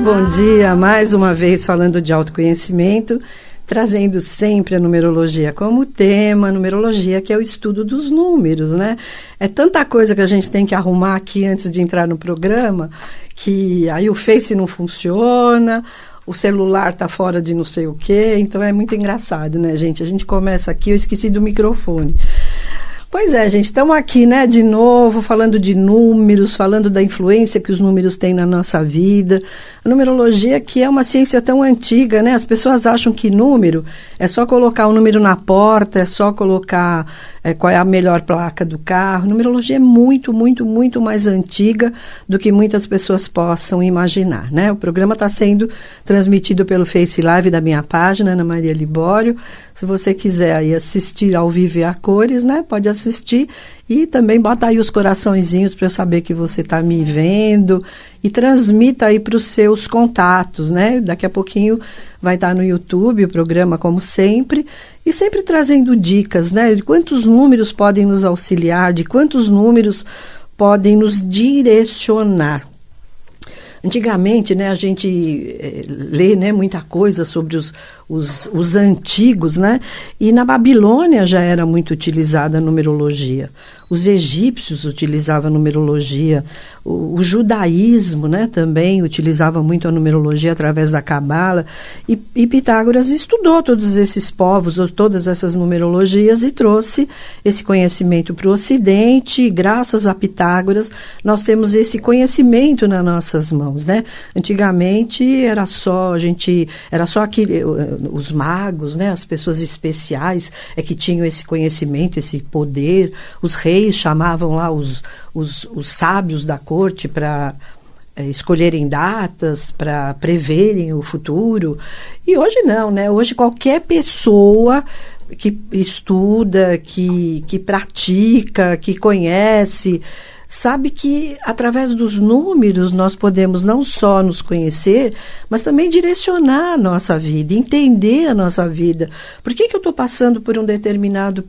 bom dia, mais uma vez falando de autoconhecimento, trazendo sempre a numerologia como tema, numerologia que é o estudo dos números, né? É tanta coisa que a gente tem que arrumar aqui antes de entrar no programa, que aí o Face não funciona, o celular está fora de não sei o quê, então é muito engraçado, né, gente? A gente começa aqui, eu esqueci do microfone. Pois é, gente, estamos aqui, né, de novo, falando de números, falando da influência que os números têm na nossa vida. A numerologia, que é uma ciência tão antiga, né? As pessoas acham que número é só colocar o número na porta, é só colocar qual é a melhor placa do carro. A numerologia é muito, muito, muito mais antiga do que muitas pessoas possam imaginar, né? O programa está sendo transmitido pelo Face Live da minha página, Ana Maria Libório. Se você quiser aí assistir ao vivo e a cores, né? Pode assistir e também bota aí os coraçõezinhos para eu saber que você está me vendo e transmita aí para os seus contatos, né? Daqui a pouquinho vai estar no YouTube o programa, como sempre, e sempre trazendo dicas, né? De quantos números podem nos auxiliar, de quantos números podem nos direcionar. Antigamente, né, a gente lê, né, muita coisa sobre os antigos, né? E na Babilônia já era muito utilizada a numerologia. Os egípcios utilizavam a numerologia. O judaísmo, né, também utilizava muito a numerologia através da Cabala. E Pitágoras estudou todos esses povos, todas essas numerologias e trouxe esse conhecimento para o Ocidente. E graças a Pitágoras, nós temos esse conhecimento nas nossas mãos, né? Antigamente era só os magos, né, as pessoas especiais que tinham esse conhecimento, esse poder. Os reis chamavam lá os sábios da corte para escolherem datas, para preverem o futuro. E hoje não, né? Hoje qualquer pessoa que estuda, que pratica, que conhece, sabe que através dos números nós podemos não só nos conhecer, mas também direcionar a nossa vida, entender a nossa vida. Por que eu estou passando por um determinado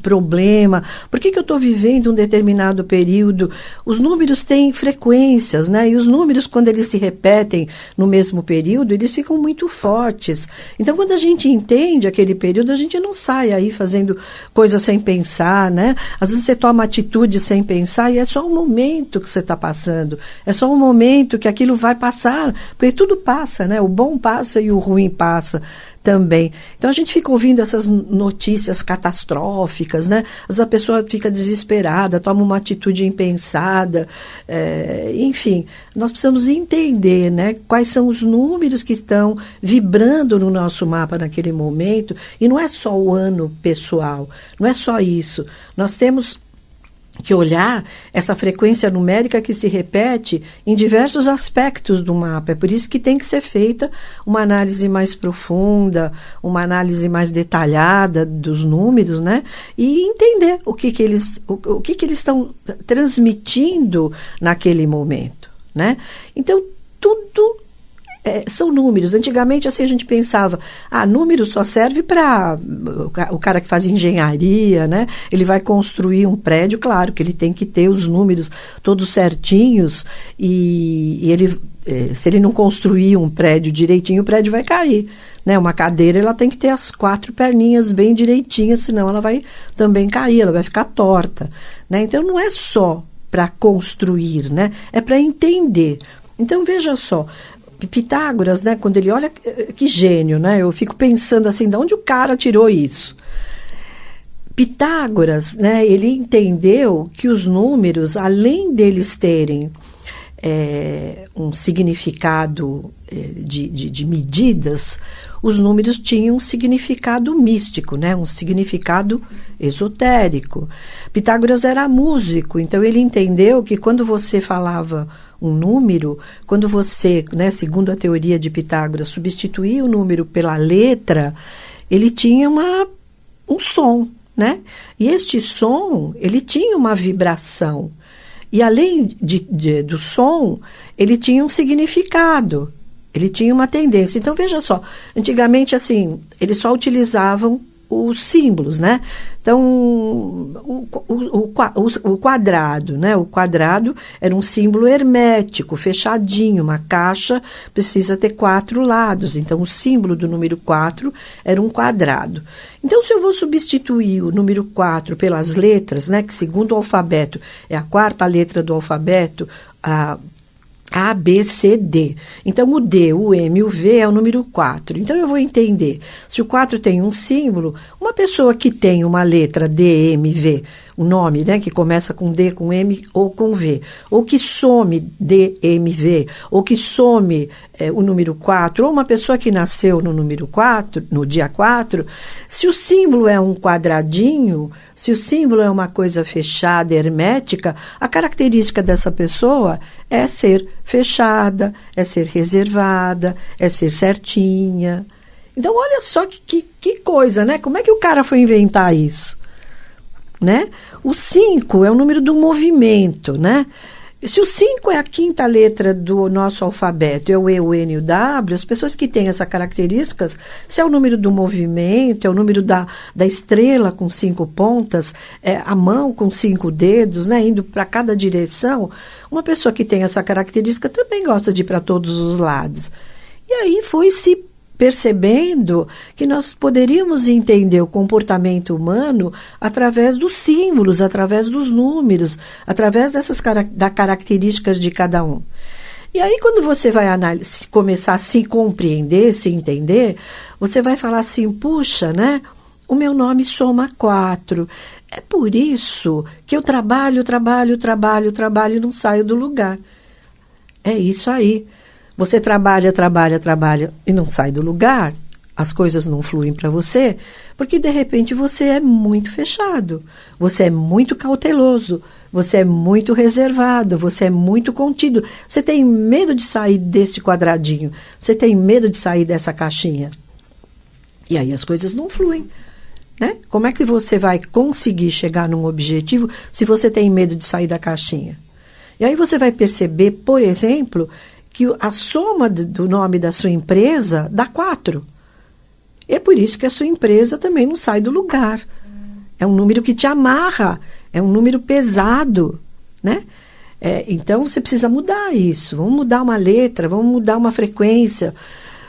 problema? Por que eu estou vivendo um determinado período? Os números têm frequências, né? E os números, quando eles se repetem no mesmo período, eles ficam muito fortes. Então, quando a gente entende aquele período, a gente não sai aí fazendo coisas sem pensar, né? Às vezes você toma atitude sem pensar e é só um momento que você está passando, é só um momento que aquilo vai passar, porque tudo passa, né? O bom passa e o ruim passa também. Então a gente fica ouvindo essas notícias catastróficas, né? Às vezes a pessoa fica desesperada, toma uma atitude impensada, enfim, nós precisamos entender, né, quais são os números que estão vibrando no nosso mapa naquele momento, e não é só o ano pessoal, não é só isso, nós temos que olhar essa frequência numérica que se repete em diversos aspectos do mapa. É por isso que tem que ser feita uma análise mais profunda, uma análise mais detalhada dos números, né? E entender o que eles estão transmitindo naquele momento, né? Então, tudo são números. Antigamente, assim, a gente pensava, número só serve para o cara que faz engenharia, né? Ele vai construir um prédio, claro que ele tem que ter os números todos certinhos e ele, se ele não construir um prédio direitinho, o prédio vai cair, né? Uma cadeira, ela tem que ter as 4 perninhas bem direitinhas, senão ela vai também cair, ela vai ficar torta, né? Então, não é só para construir, né? É para entender. Então, veja só, Pitágoras, né, quando ele olha, que gênio, né? Eu fico pensando assim, de onde o cara tirou isso? Pitágoras, né, ele entendeu que os números, além deles terem um significado de medidas, os números tinham um significado místico, né, um significado esotérico. Pitágoras era músico, então ele entendeu que quando você falava um número, quando você, né, segundo a teoria de Pitágoras, substituía o número pela letra, ele tinha um som, né? E este som, ele tinha uma vibração. E além do som, ele tinha um significado, ele tinha uma tendência. Então, veja só, antigamente, assim, eles só utilizavam os símbolos, né? Então, o quadrado, né? O quadrado era um símbolo hermético, fechadinho. Uma caixa precisa ter 4 lados. Então, o símbolo do número 4 era um quadrado. Então, se eu vou substituir o número 4 pelas letras, né? Que segundo o alfabeto é a 4ª letra do alfabeto, A, B, C, D. Então, o D, o M e o V é o número 4. Então, eu vou entender. Se o 4 tem um símbolo, uma pessoa que tem uma letra D, M, V, o nome, né, que começa com D, com M ou com V, ou que some D, M, V, ou que some o número 4, ou uma pessoa que nasceu no número 4, no dia 4, se o símbolo é um quadradinho, se o símbolo é uma coisa fechada, hermética, a característica dessa pessoa é ser fechada, é ser reservada, é ser certinha. Então, olha só que coisa, né? Como é que o cara foi inventar isso? Né? O 5 é o número do movimento, né? Se o 5 é a 5ª letra do nosso alfabeto, é o E, o N e o W, as pessoas que têm essas características, se é o número do movimento, é o número da estrela com 5 pontas, é a mão com 5 dedos, né, indo para cada direção, uma pessoa que tem essa característica também gosta de ir para todos os lados. E aí foi se percebendo que nós poderíamos entender o comportamento humano através dos símbolos, através dos números, através das características de cada um. E aí, quando você vai começar a se compreender, se entender, você vai falar assim, puxa, né? O meu nome soma 4. É por isso que eu trabalho e não saio do lugar. É isso aí. Você trabalha e não sai do lugar, as coisas não fluem para você, porque de repente você é muito fechado, você é muito cauteloso, você é muito reservado, você é muito contido. Você tem medo de sair desse quadradinho, você tem medo de sair dessa caixinha. E aí as coisas não fluem, né? Como é que você vai conseguir chegar num objetivo se você tem medo de sair da caixinha? E aí você vai perceber, por exemplo, que a soma do nome da sua empresa dá 4. É por isso que a sua empresa também não sai do lugar. É um número que te amarra, é um número pesado, né? Então, você precisa mudar isso. Vamos mudar uma letra, vamos mudar uma frequência,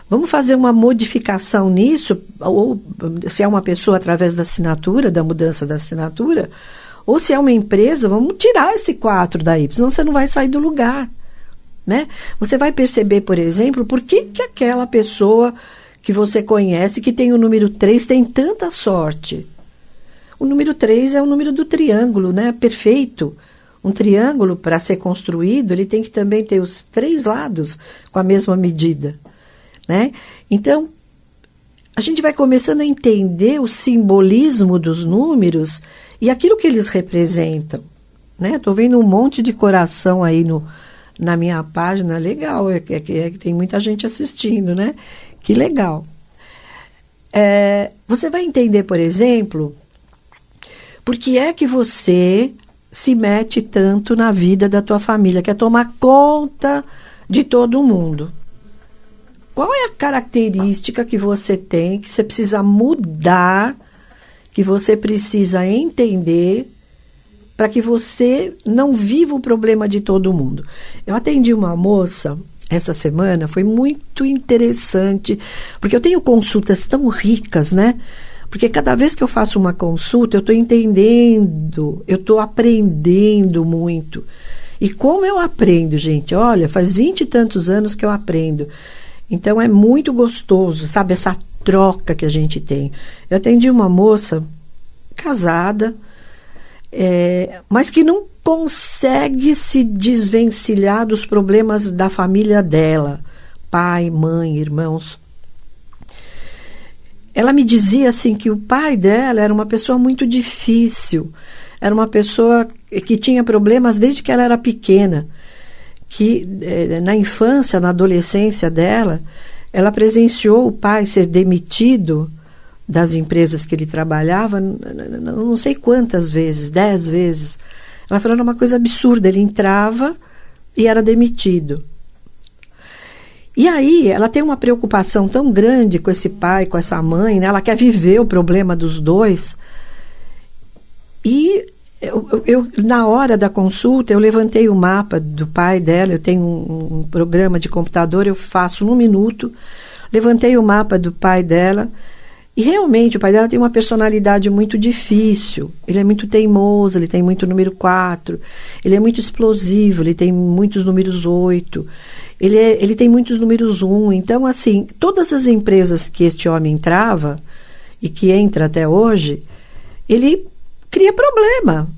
vamos fazer uma modificação nisso, ou se é uma pessoa através da assinatura, da mudança da assinatura, ou se é uma empresa, vamos tirar esse 4 daí, senão você não vai sair do lugar. Né? Você vai perceber, por exemplo, por que aquela pessoa que você conhece, que tem o número 3, tem tanta sorte. O número 3 é o número do triângulo, né? Perfeito. Um triângulo, para ser construído, ele tem que também ter os 3 lados com a mesma medida. Né? Então, a gente vai começando a entender o simbolismo dos números e aquilo que eles representam. Né? Estou vendo um monte de coração aí na minha página, legal, que tem muita gente assistindo, né? Que legal. Você vai entender, por exemplo, por que é que você se mete tanto na vida da tua família, quer tomar conta de todo mundo. Qual é a característica que você tem, que você precisa mudar, que você precisa entender, para que você não viva o problema de todo mundo? Eu atendi uma moça essa semana, foi muito interessante, porque eu tenho consultas tão ricas, né? Porque cada vez que eu faço uma consulta, eu estou entendendo, eu estou aprendendo muito. E como eu aprendo, gente? Olha, faz 20 e tantos anos que eu aprendo. Então, é muito gostoso, sabe? Essa troca que a gente tem. Eu atendi uma moça casada, mas que não consegue se desvencilhar dos problemas da família dela. Pai, mãe, irmãos. Ela me dizia assim que o pai dela era uma pessoa muito difícil. Era uma pessoa que tinha problemas desde que ela era pequena. Que na infância, na adolescência dela, ela presenciou o pai ser demitido das empresas que ele trabalhava, não sei quantas vezes, 10 vezes. Ela falou, era uma coisa absurda, ele entrava e era demitido. E aí, ela tem uma preocupação tão grande com esse pai, com essa mãe, né? Ela quer viver o problema dos dois. E na hora da consulta, eu levantei o mapa do pai dela, eu tenho um programa de computador, eu faço num minuto, levantei o mapa do pai dela, e realmente o pai dela tem uma personalidade muito difícil, ele é muito teimoso, ele tem muito número 4, ele é muito explosivo, ele tem muitos números 8, ele tem muitos números 1, então assim, todas as empresas que este homem entrava, e que entra até hoje, ele cria problema,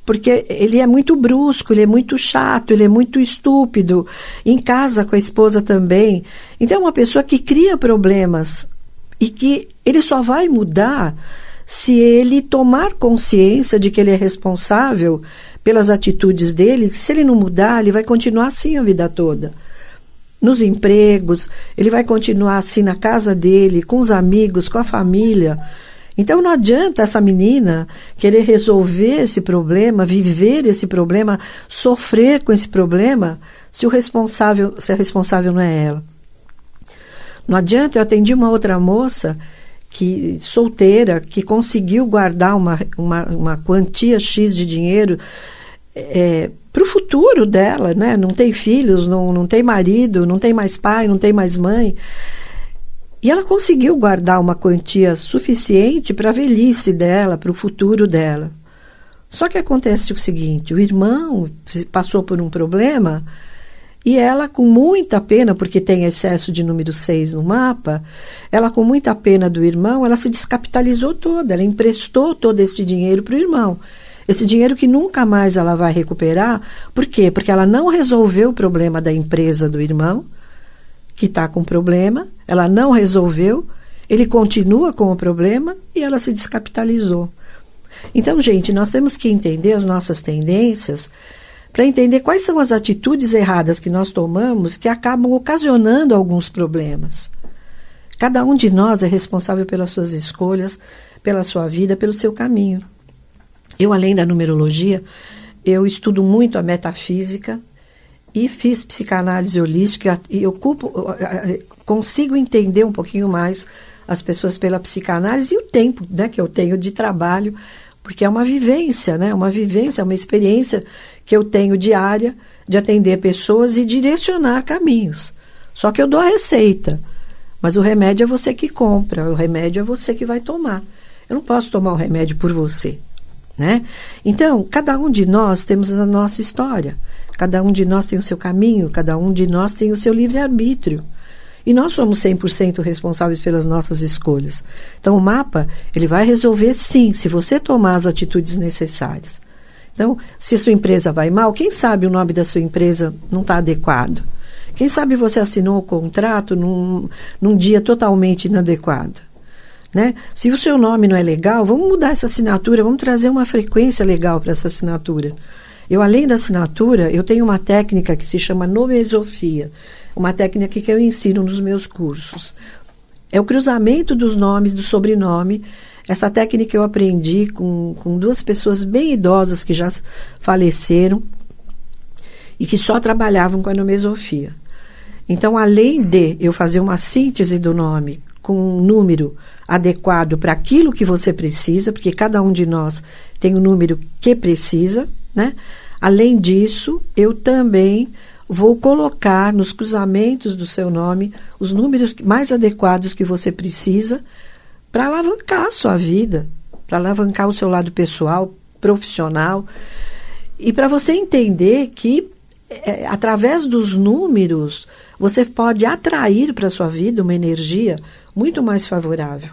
porque ele é muito brusco, ele é muito chato, ele é muito estúpido, em casa com a esposa também. Então é uma pessoa que cria problemas e que ele só vai mudar se ele tomar consciência de que ele é responsável pelas atitudes dele. Se ele não mudar, ele vai continuar assim a vida toda. Nos empregos, ele vai continuar assim na casa dele, com os amigos, com a família. Então não adianta essa menina querer resolver esse problema, viver esse problema, sofrer com esse problema, se a responsável não é ela. Não adianta, eu atendi uma outra moça, solteira, que conseguiu guardar uma quantia X de dinheiro para o futuro dela, né? Não tem filhos, não tem marido, não tem mais pai, não tem mais mãe. E ela conseguiu guardar uma quantia suficiente para a velhice dela, para o futuro dela. Só que acontece o seguinte, o irmão passou por um problema e ela, com muita pena, porque tem excesso de número 6 no mapa, ela com muita pena do irmão, ela se descapitalizou toda, ela emprestou todo esse dinheiro para o irmão. Esse dinheiro que nunca mais ela vai recuperar. Por quê? Porque ela não resolveu o problema da empresa do irmão, que está com problema, ela não resolveu, ele continua com o problema e ela se descapitalizou. Então, gente, nós temos que entender as nossas tendências para entender quais são as atitudes erradas que nós tomamos que acabam ocasionando alguns problemas. Cada um de nós é responsável pelas suas escolhas, pela sua vida, pelo seu caminho. Eu, além da numerologia, eu estudo muito a metafísica, e fiz psicanálise holística e consigo entender um pouquinho mais as pessoas pela psicanálise e o tempo, né, que eu tenho de trabalho, porque é uma vivência, né, uma experiência que eu tenho diária de atender pessoas e direcionar caminhos. Só que eu dou a receita, mas o remédio é você que compra, o remédio é você que vai tomar. Eu não posso tomar o remédio por você, né? Então, cada um de nós temos a nossa história. Cada um de nós tem o seu caminho, cada um de nós tem o seu livre-arbítrio. E nós somos 100% responsáveis pelas nossas escolhas. Então, o mapa, ele vai resolver sim, se você tomar as atitudes necessárias. Então, se a sua empresa vai mal, quem sabe o nome da sua empresa não está adequado? Quem sabe você assinou o contrato num dia totalmente inadequado? Né? Se o seu nome não é legal, vamos mudar essa assinatura, vamos trazer uma frequência legal para essa assinatura. Eu, além da assinatura, eu tenho uma técnica que se chama nomesofia, uma técnica que eu ensino nos meus cursos. É o cruzamento dos nomes, do sobrenome. Essa técnica eu aprendi com 2 pessoas bem idosas que já faleceram e que só trabalhavam com a nomesofia. Então, além de eu fazer uma síntese do nome com um número adequado para aquilo que você precisa, porque cada um de nós tem um número que precisa, né? Além disso, eu também vou colocar nos cruzamentos do seu nome os números mais adequados que você precisa para alavancar a sua vida, para alavancar o seu lado pessoal, profissional, e para você entender que através dos números você pode atrair para a sua vida uma energia muito mais favorável,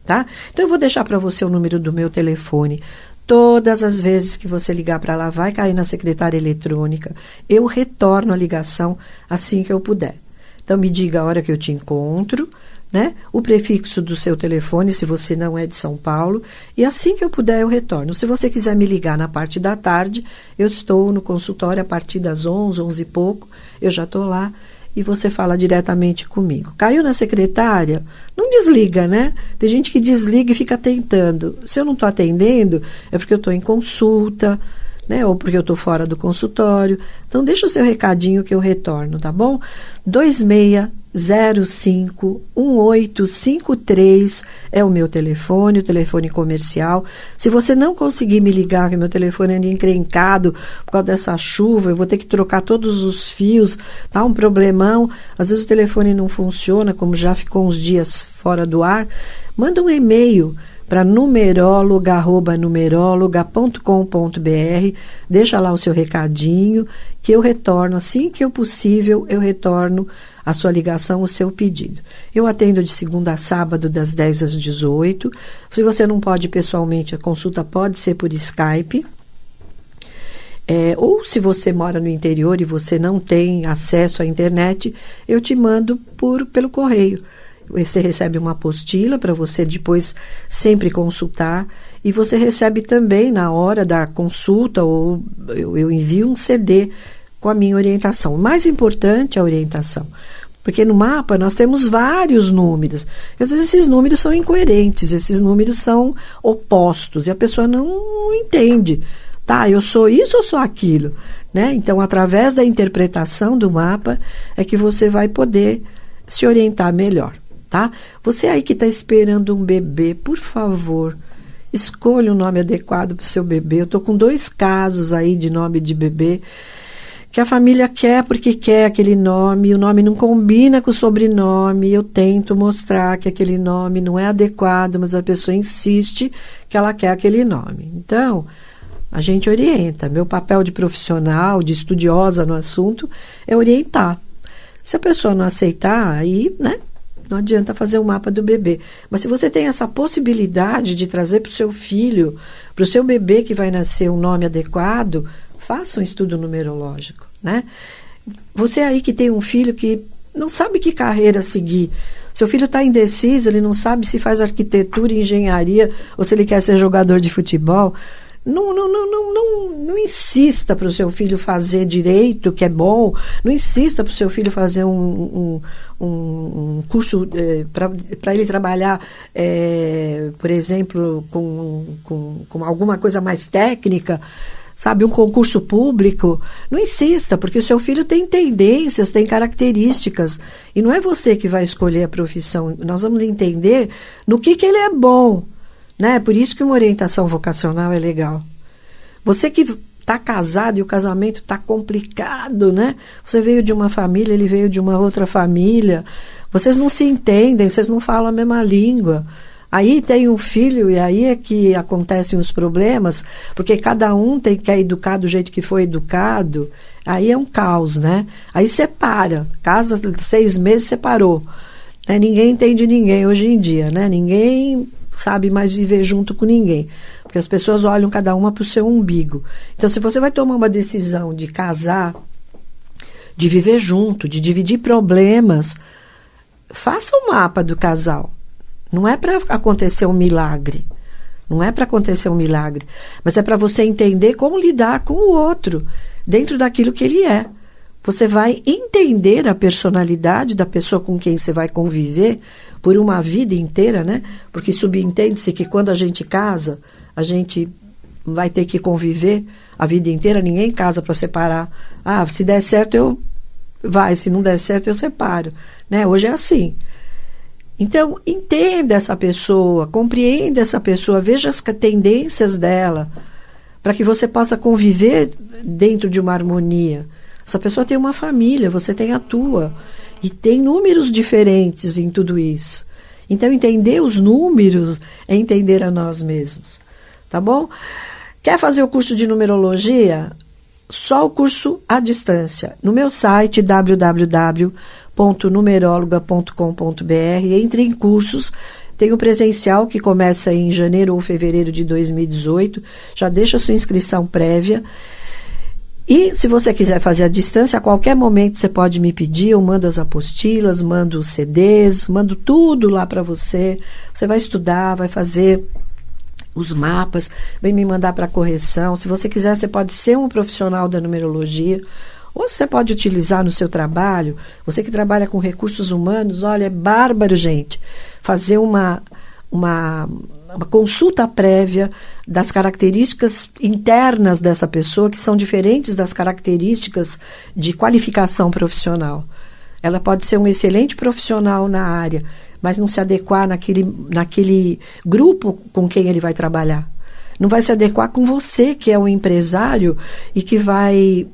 tá? Então eu vou deixar para você o número do meu telefone. Todas as vezes que você ligar para lá, vai cair na secretária eletrônica. Eu retorno a ligação assim que eu puder. Então, me diga a hora que eu te encontro, né? O prefixo do seu telefone, se você não é de São Paulo. E assim que eu puder, eu retorno. Se você quiser me ligar na parte da tarde, eu estou no consultório a partir das 11, 11 e pouco. Eu já estou lá. E você fala diretamente comigo. Caiu na secretária? Não desliga, né? Tem gente que desliga e fica tentando. Se eu não estou atendendo, é porque eu estou em consulta, né? Ou porque eu estou fora do consultório. Então, deixa o seu recadinho que eu retorno, tá bom? 051853 é o meu telefone, o telefone comercial. Se você não conseguir me ligar, que meu telefone anda encrencado por causa dessa chuva, eu vou ter que trocar todos os fios, tá um problemão. Às vezes o telefone não funciona, como já ficou uns dias fora do ar. Manda um e-mail para numeróloga@numeróloga.com.br, deixa lá o seu recadinho, que eu retorno, assim que possível, eu retorno a sua ligação, o seu pedido. Eu atendo de segunda a sábado, das 10 às 18. Se você não pode pessoalmente, a consulta pode ser por Skype. Ou se você mora no interior e você não tem acesso à internet, eu te mando pelo correio. Você recebe uma apostila para você depois sempre consultar, e você recebe também na hora da consulta, ou eu envio um CD com a minha orientação. O mais importante é a orientação, porque no mapa nós temos vários números. Às vezes esses números são incoerentes, esses números são opostos, e a pessoa não entende. Tá, eu sou isso ou sou aquilo? Né? Então, através da interpretação do mapa, é que você vai poder se orientar melhor. Tá? Você aí que está esperando um bebê, por favor, escolha um nome adequado para o seu bebê. Eu estou com 2 casos aí de nome de bebê que a família quer porque quer aquele nome, o nome não combina com o sobrenome. Eu tento mostrar que aquele nome não é adequado, mas a pessoa insiste que ela quer aquele nome. Então, a gente orienta. Meu papel de profissional, de estudiosa no assunto, é orientar. Se a pessoa não aceitar, aí, né? Não adianta fazer o mapa do bebê. Mas se você tem essa possibilidade de trazer para o seu filho, para o seu bebê que vai nascer, um nome adequado, faça um estudo numerológico, né? Você aí que tem um filho que não sabe que carreira seguir, seu filho está indeciso, ele não sabe se faz arquitetura, engenharia, ou se ele quer ser jogador de futebol, não insista para o seu filho fazer direito, que é bom. Não insista para o seu filho fazer um curso para ele trabalhar, por exemplo, com alguma coisa mais técnica, sabe, um concurso público. Não insista, porque o seu filho tem tendências, tem características, e não é você que vai escolher a profissão. Nós vamos entender no que ele é bom. Né? Por isso que uma orientação vocacional é legal. Você que está casado e o casamento está complicado, né? Você veio de uma família, ele veio de uma outra família. Vocês não se entendem, vocês não falam a mesma língua. Aí tem um filho e aí é que acontecem os problemas, porque cada um quer educar do jeito que foi educado. Aí é um caos, né? Aí separa. Casa 6 meses, separou. Né? Ninguém entende ninguém hoje em dia, né? Ninguém sabe mais viver junto com ninguém, porque as pessoas olham cada uma para o seu umbigo. Então, se você vai tomar uma decisão de casar, de viver junto, de dividir problemas, faça um mapa do casal. Não é para acontecer um milagre, não é para acontecer um milagre, mas é para você entender como lidar com o outro, dentro daquilo que ele é. Você vai entender a personalidade da pessoa com quem você vai conviver por uma vida inteira, né? Porque subentende-se que quando a gente casa, a gente vai ter que conviver a vida inteira. Ninguém casa para separar. Ah, se der certo, se não der certo, eu separo. Né? Hoje é assim. Então, entenda essa pessoa, compreenda essa pessoa, veja as tendências dela, para que você possa conviver dentro de uma harmonia. Essa pessoa tem uma família, você tem a tua. E tem números diferentes em tudo isso. Então, entender os números é entender a nós mesmos. Tá bom? Quer fazer o curso de numerologia? Só o curso à distância. No meu site, www.numerologa.com.br, entre em cursos. Tem o presencial que começa em janeiro ou fevereiro de 2018. Já deixa a sua inscrição prévia. E se você quiser fazer à distância, a qualquer momento você pode me pedir, eu mando as apostilas, mando os CDs, mando tudo lá para você. Você vai estudar, vai fazer os mapas, vem me mandar para correção. Se você quiser, você pode ser um profissional da numerologia, ou você pode utilizar no seu trabalho. Você que trabalha com recursos humanos, olha, é bárbaro, gente, fazer uma consulta prévia das características internas dessa pessoa, que são diferentes das características de qualificação profissional. Ela pode ser um excelente profissional na área, mas não se adequar naquele grupo com quem ele vai trabalhar. Não vai se adequar com você, que é um empresário e que vai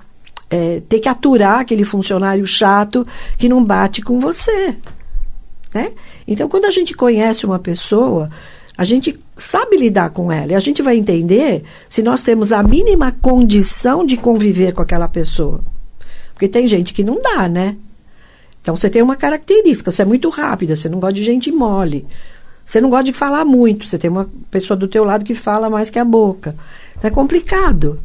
ter que aturar aquele funcionário chato que não bate com você. Né? Então, quando a gente conhece uma pessoa, a gente sabe lidar com ela. E a gente vai entender se nós temos a mínima condição de conviver com aquela pessoa. Porque tem gente que não dá, né? Então, você tem uma característica, você é muito rápida, você não gosta de gente mole. Você não gosta de falar muito, você tem uma pessoa do teu lado que fala mais que a boca. Então, é complicado.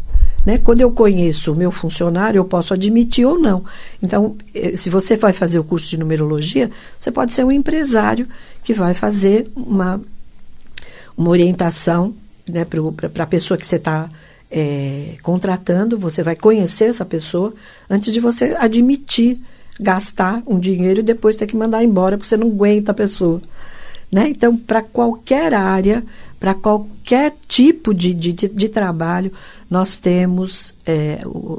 Né? Quando eu conheço o meu funcionário, eu posso admitir ou não. Então, se você vai fazer o curso de numerologia, você pode ser um empresário que vai fazer uma orientação, né, para a pessoa que você está contratando. Você vai conhecer essa pessoa antes de você admitir gastar um dinheiro e depois ter que mandar embora porque você não aguenta a pessoa. Né? Então, para qualquer área, para qualquer tipo de trabalho, nós temos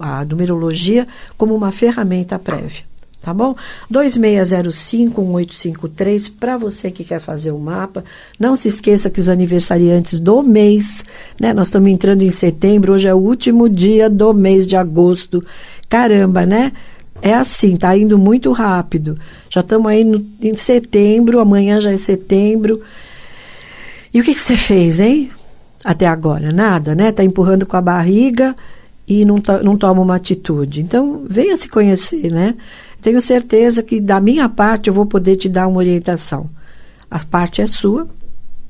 a numerologia como uma ferramenta prévia. Tá bom? 2605-1853, para você que quer fazer o mapa. Não se esqueça que os aniversariantes do mês, né? Nós estamos entrando em setembro, hoje é o último dia do mês de agosto. Caramba, né? É assim, tá indo muito rápido. Já estamos aí em setembro, amanhã já é setembro. E o que você fez, hein? Até agora, nada, né? Tá empurrando com a barriga e não toma uma atitude. Então, venha se conhecer, né? Tenho certeza que da minha parte eu vou poder te dar uma orientação. A parte é sua, o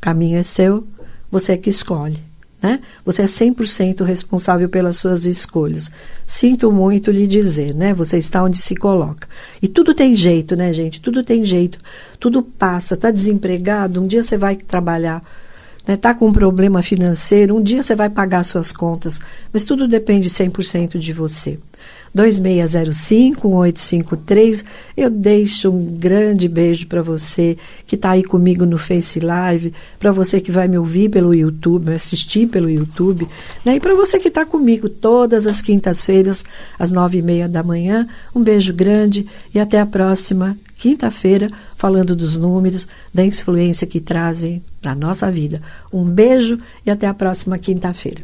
caminho é seu, você é que escolhe. Né? Você é 100% responsável pelas suas escolhas. Sinto muito lhe dizer, né? Você está onde se coloca. E tudo tem jeito, né, gente? Tudo tem jeito. Tudo passa. Está desempregado, um dia você vai trabalhar. Está com um problema financeiro, um dia você vai pagar suas contas. Mas tudo depende 100% de você. 2605-1853, eu deixo um grande beijo para você que está aí comigo no Face Live, para você que vai me ouvir pelo YouTube, me assistir pelo YouTube, né? E para você que está comigo todas as quintas-feiras, às 9h30 da manhã, um beijo grande e até a próxima quinta-feira, falando dos números, da influência que trazem para a nossa vida. Um beijo e até a próxima quinta-feira.